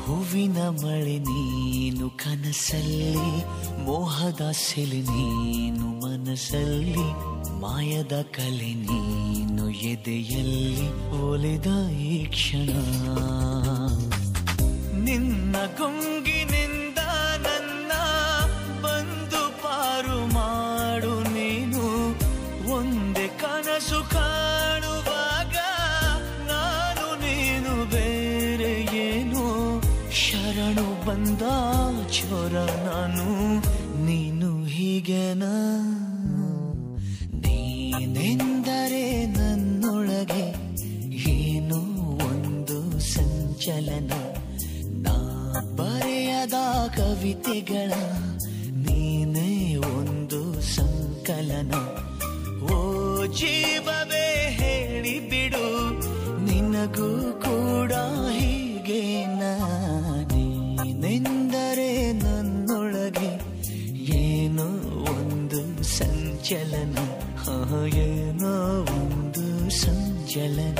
ಹೂವಿನ ಮಳೆ ನೀನು ಕನಸಲ್ಲಿ, ಮೋಹದ ಸೆಲೆ ನೀನು ಮನಸ್ಸಲ್ಲಿ, ಮಾಯದ ಕಲೆ ನೀನು ಎದೆಯಲ್ಲಿ, ಒಲಿದ ಈ ಕ್ಷಣ ನಿನ್ನ ಗುಂಗಿನಿಂದ ನನ್ನ ಬಂದು ಪಾರು ಮಾಡು ನೀನು. ಒಂದೇ ಕನಸು ಕಾಣುವಾಗ ನಾನು ನೀನು ಬೇರೆ ಏನು, ಶರಣು ಬಂದ ಚೋರ ನಾನು ನೀನು ಹೀಗೆನಾ. ನೀನೆಂದರೆ ನನ್ನೊಳಗೆ ಏನೋ ಒಂದು ಸಂಚಲನ, ನಾ ಬರೆಯದ ಕವಿತೆಗಳ ನೀನೇ ಒಂದು ಸಂಕಲನ. ಓ ಜೀವವೇ ಹೇಳಿಬಿಡು, ನಿನಗೂ ಕೂಡ ಹೀಗೇನಾ. ನೀನೆಂದರೆ ನನ್ನೊಳಗೆ ಏನೋ ಒಂದು ಸಂಚಲನ, ಏನೋ ಒಂದು ಸಂಚಲನ.